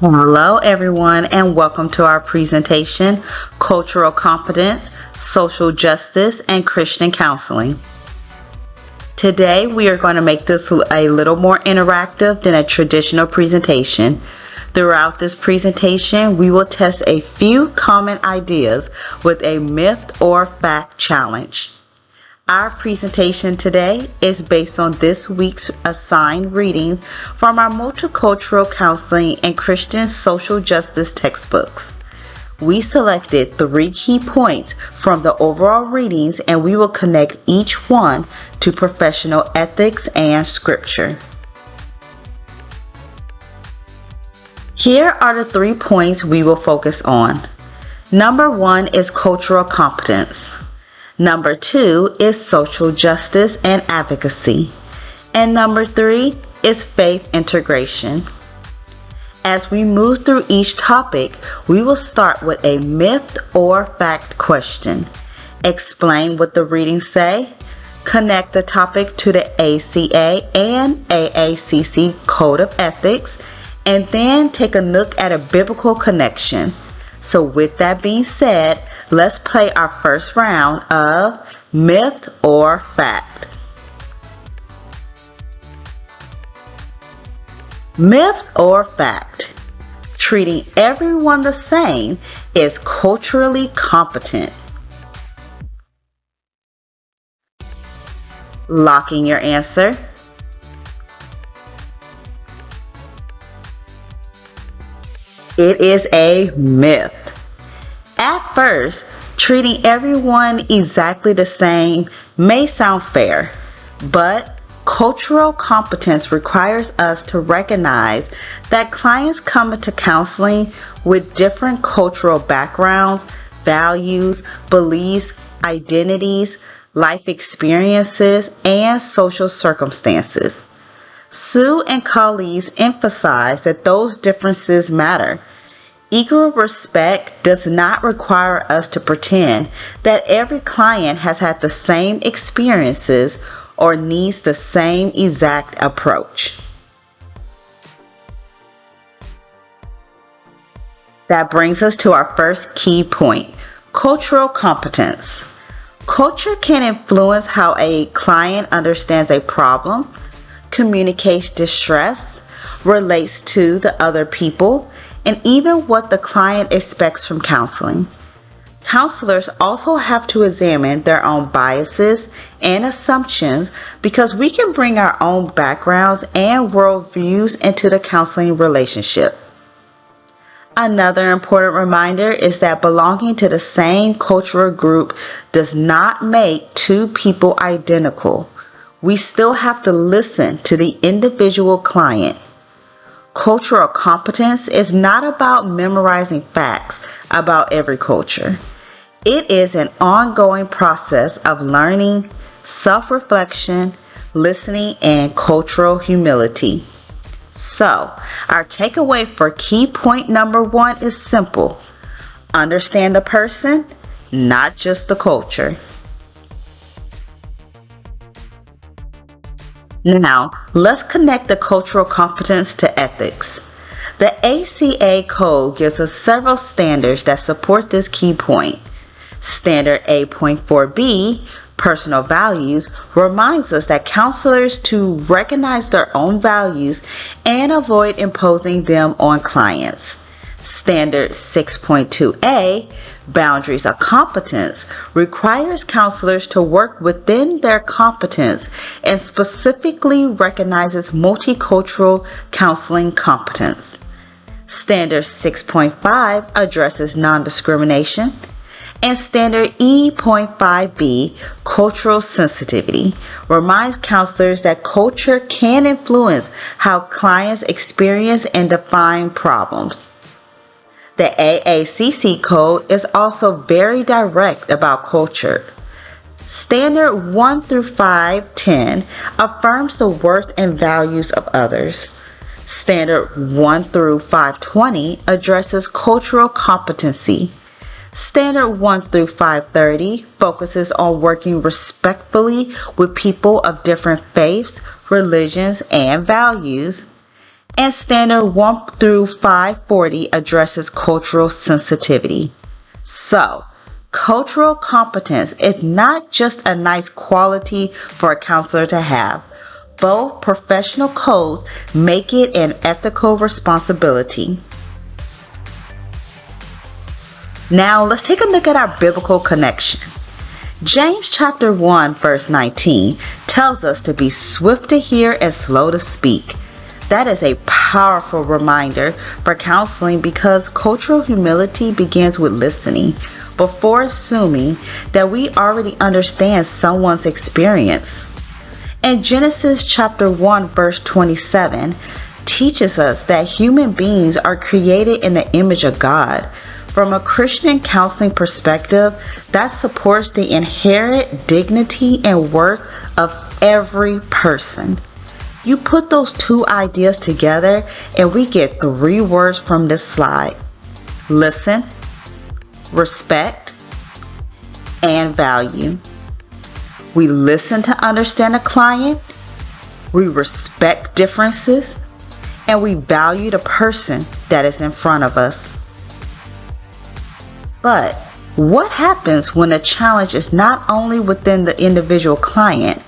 Hello everyone and welcome to our presentation, Cultural Competence, Social Justice, and Christian Counseling. Today we are going to make this a little more interactive than a traditional presentation. Throughout this presentation, we will test a few common ideas with a myth or fact challenge. Our presentation today is based on this week's assigned reading from our Multicultural Counseling and Christian Social Justice textbooks. We selected 3 key points from the overall readings and we will connect each one to professional ethics and scripture. Here are the 3 points we will focus on. Number 1 is cultural competence. Number 2 is social justice and advocacy. And number 3 is faith integration. As we move through each topic, we will start with a myth or fact question. Explain what the readings say. Connect the topic to the ACA and AACC Code of Ethics. And then take a look at a biblical connection. So with that being said, let's play our first round of myth or fact. Myth or fact. Treating everyone the same is culturally competent. Locking your answer. It is a myth. At first, treating everyone exactly the same may sound fair, but cultural competence requires us to recognize that clients come into counseling with different cultural backgrounds, values, beliefs, identities, life experiences, and social circumstances. Sue and colleagues emphasize that those differences matter. Equal respect does not require us to pretend that every client has had the same experiences or needs the same exact approach. That brings us to our first key point, cultural competence. Culture can influence how a client understands a problem, communicates distress, relates to the other people, and even what the client expects from counseling. Counselors also have to examine their own biases and assumptions because we can bring our own backgrounds and worldviews into the counseling relationship. Another important reminder is that belonging to the same cultural group does not make two people identical. We still have to listen to the individual client. Cultural competence is not about memorizing facts about every culture. It is an ongoing process of learning, self-reflection, listening, and cultural humility. So, our takeaway for key point number 1 is simple. Understand the person, not just the culture. Now, let's connect the cultural competence to ethics. The ACA Code gives us several standards that support this key point. Standard 8.4b, personal values, reminds us that counselors to recognize their own values and avoid imposing them on clients. Standard 6.2a, boundaries of competence, requires counselors to work within their competence and specifically recognizes multicultural counseling competence. Standard 6.5 addresses non-discrimination. And Standard E.5b, cultural sensitivity, reminds counselors that culture can influence how clients experience and define problems. The AACC Code is also very direct about culture. Standard 1 through 510 affirms the worth and values of others. Standard 1 through 520 addresses cultural competency. Standard 1 through 530 focuses on working respectfully with people of different faiths, religions, and values. And standard 1 through 540 addresses cultural sensitivity. So, cultural competence is not just a nice quality for a counselor to have. Both professional codes make it an ethical responsibility. Now let's take a look at our biblical connection. James chapter 1 verse 19 tells us to be swift to hear and slow to speak. That is a powerful reminder for counseling because cultural humility begins with listening before assuming that we already understand someone's experience. And Genesis chapter 1 verse 27 teaches us that human beings are created in the image of God. From a Christian counseling perspective, that supports the inherent dignity and worth of every person. You put those two ideas together and we get 3 words from this slide: listen, respect, and value. We listen to understand a client, we respect differences, and we value the person that is in front of us. But what happens when a challenge is not only within the individual client?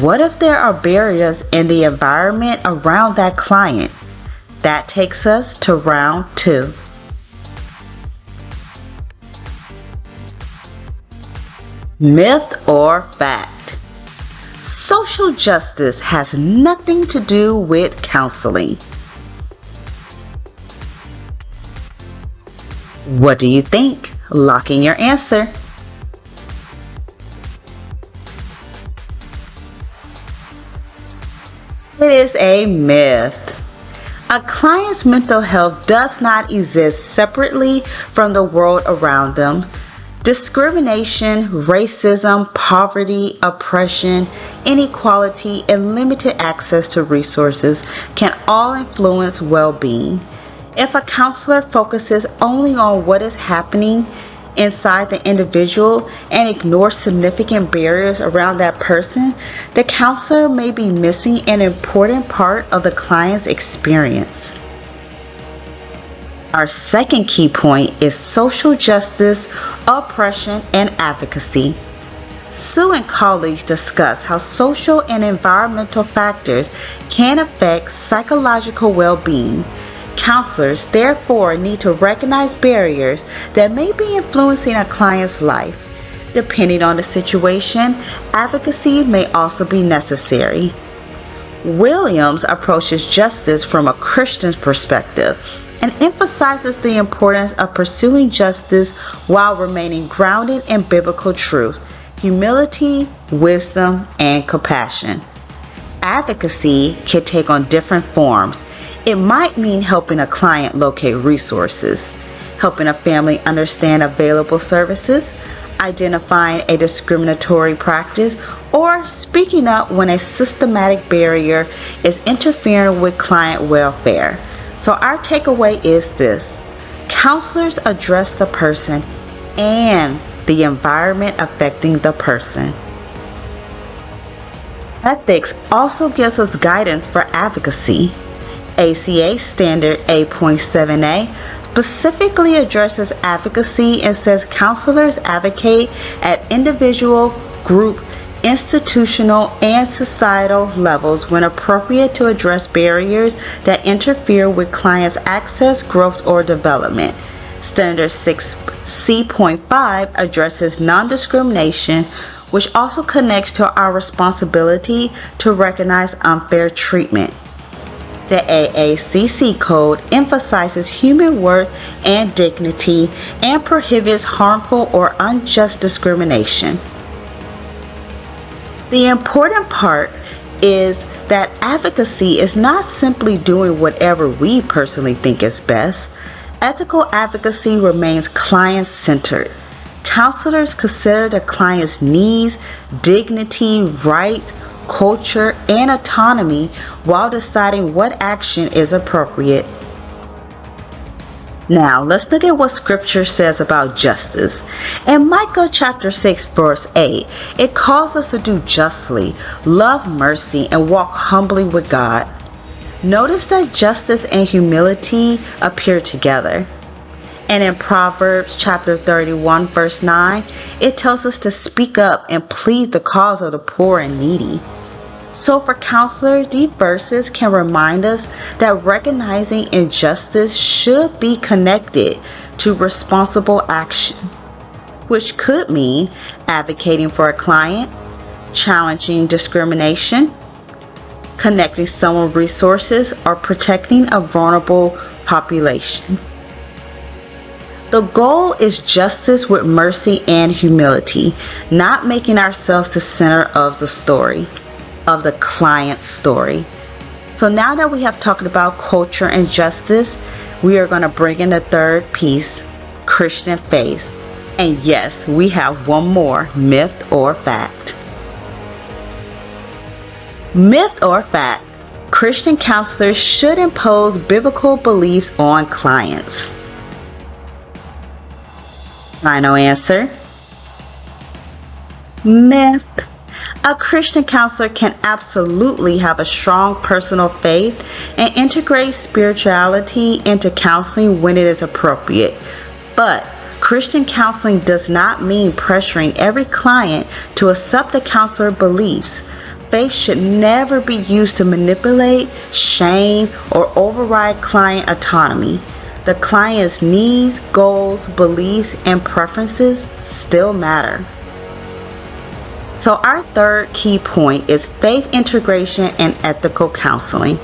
What if there are barriers in the environment around that client? That takes us to round 2. Myth or fact? Social justice has nothing to do with counseling. What do you think? Lock in your answer. It is a myth. A client's mental health does not exist separately from the world around them. Discrimination, racism, poverty, oppression, inequality, and limited access to resources can all influence well-being. If a counselor focuses only on what is happening inside the individual and ignores significant barriers around that person, the counselor may be missing an important part of the client's experience. Our second key point is social justice, oppression, and advocacy. Sue and colleagues discuss how social and environmental factors can affect psychological well-being. Counselors therefore need to recognize barriers that may be influencing a client's life. Depending on the situation, advocacy may also be necessary. Williams approaches justice from a Christian perspective and emphasizes the importance of pursuing justice while remaining grounded in biblical truth, humility, wisdom, and compassion. Advocacy can take on different forms. It might mean helping a client locate resources, helping a family understand available services, identifying a discriminatory practice, or speaking up when a systematic barrier is interfering with client welfare. So our takeaway is this: counselors address the person and the environment affecting the person. Ethics also gives us guidance for advocacy. ACA Standard 8.7a specifically addresses advocacy and says counselors advocate at individual, group, institutional, and societal levels when appropriate to address barriers that interfere with clients' access, growth, or development. Standard 6C.5 addresses non-discrimination, which also connects to our responsibility to recognize unfair treatment. The AACC code emphasizes human worth and dignity and prohibits harmful or unjust discrimination. The important part is that advocacy is not simply doing whatever we personally think is best. Ethical advocacy remains client-centered. Counselors consider the client's needs, dignity, rights, culture, and autonomy while deciding what action is appropriate. Now, let's look at what Scripture says about justice. In Micah chapter 6, verse 8, it calls us to do justly, love mercy, and walk humbly with God. Notice that justice and humility appear together. And in Proverbs chapter 31 verse 9, it tells us to speak up and plead the cause of the poor and needy. So for counselors, these verses can remind us that recognizing injustice should be connected to responsible action, which could mean advocating for a client, challenging discrimination, connecting someone with resources, or protecting a vulnerable population. The goal is justice with mercy and humility, not making ourselves the center of the story, of the client's story. So now that we have talked about culture and justice, we are going to bring in the third piece, Christian faith. And yes, we have one more, myth or fact. Myth or fact, Christian counselors should impose biblical beliefs on clients. Final answer. Myth. A Christian counselor can absolutely have a strong personal faith and integrate spirituality into counseling when it is appropriate. But Christian counseling does not mean pressuring every client to accept the counselor's beliefs. Faith should never be used to manipulate, shame, or override client autonomy. The client's needs, goals, beliefs, and preferences still matter. So our third key point is faith integration and ethical counseling.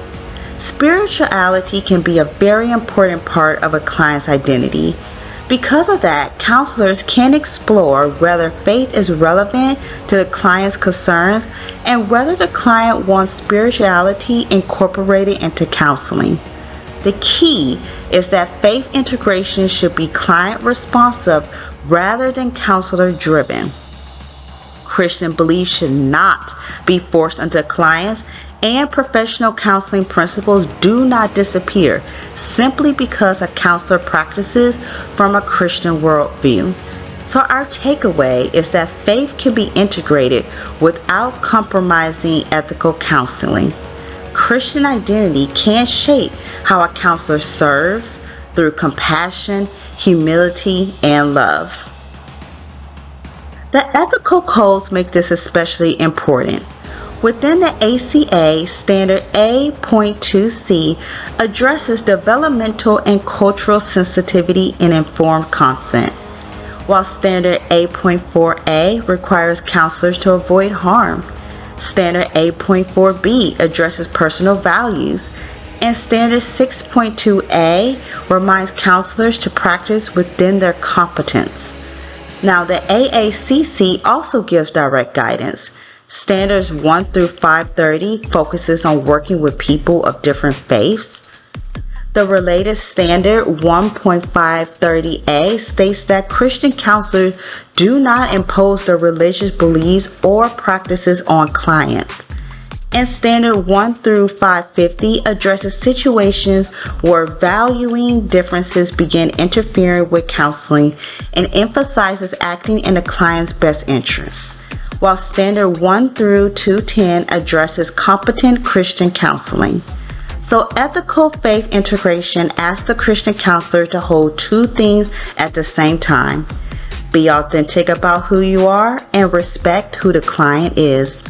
Spirituality can be a very important part of a client's identity. Because of that, counselors can explore whether faith is relevant to the client's concerns and whether the client wants spirituality incorporated into counseling. The key is that faith integration should be client responsive rather than counselor driven. Christian beliefs should not be forced onto clients, and professional counseling principles do not disappear simply because a counselor practices from a Christian worldview. So our takeaway is that faith can be integrated without compromising ethical counseling. Christian identity can shape how a counselor serves through compassion, humility, and love. The ethical codes make this especially important. Within the ACA, Standard A.2c addresses developmental and cultural sensitivity and informed consent, while Standard A.4a requires counselors to avoid harm. Standard A.4b addresses personal values, and Standard 6.2a reminds counselors to practice within their competence. Now, the AACC also gives direct guidance. Standards 1 through 530 focuses on working with people of different faiths. The related standard 1.530a states that Christian counselors do not impose their religious beliefs or practices on clients. And standard 1 through 550 addresses situations where valuing differences begin interfering with counseling and emphasizes acting in the client's best interests, while standard 1 through 210 addresses competent Christian counseling. So ethical faith integration asks the Christian counselor to hold two things at the same time: be authentic about who you are and respect who the client is.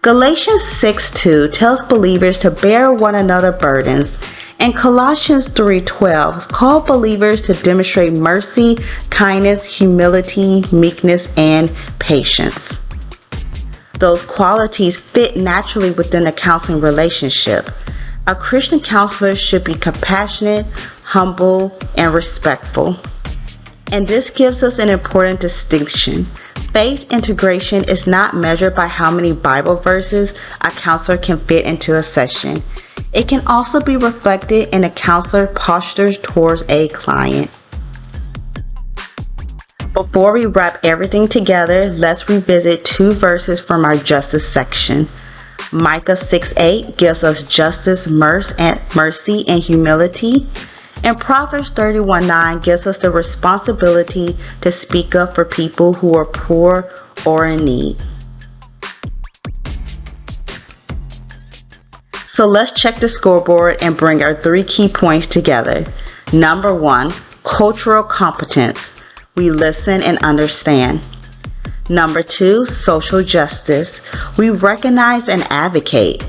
Galatians 6:2 tells believers to bear one another's burdens, and Colossians 3:12 calls believers to demonstrate mercy, kindness, humility, meekness, and patience. Those qualities fit naturally within a counseling relationship. A Christian counselor should be compassionate, humble, and respectful. And this gives us an important distinction. Faith integration is not measured by how many Bible verses a counselor can fit into a session. It can also be reflected in a counselor's posture towards a client. Before we wrap everything together, let's revisit two verses from our justice section. Micah 6:8 gives us justice, mercy, and humility. And Proverbs 31:9 gives us the responsibility to speak up for people who are poor or in need. So let's check the scoreboard and bring our 3 key points together. Number 1, cultural competence. We listen and understand. Number 2, social justice. We recognize and advocate.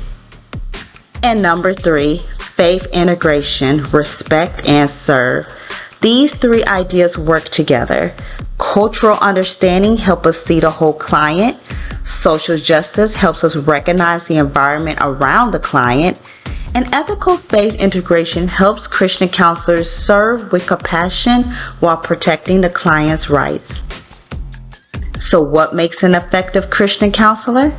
And number 3, faith integration, respect and serve. These 3 ideas work together. Cultural understanding helps us see the whole client. Social justice helps us recognize the environment around the client. And ethical faith integration helps Christian counselors serve with compassion while protecting the client's rights. So what makes an effective Christian counselor?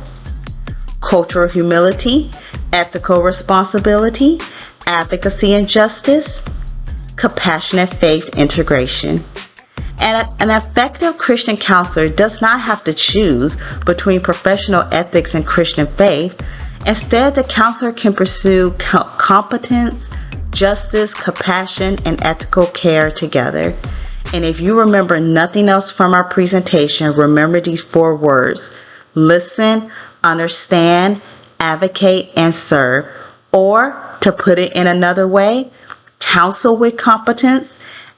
Cultural humility, ethical responsibility, advocacy and justice, compassionate faith integration. And an effective Christian counselor does not have to choose between professional ethics and Christian faith. Instead, the counselor can pursue competence, justice, compassion, and ethical care together. And if you remember nothing else from our presentation, remember these 4 words: listen, understand, advocate, and serve. Or, to put it in another way, counsel with competence,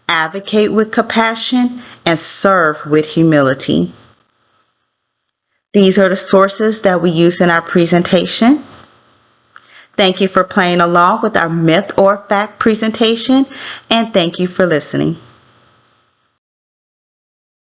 advocate with compassion, and serve with humility. These are the sources that we use in our presentation. Thank you for playing along with our myth or fact presentation, and thank you for listening.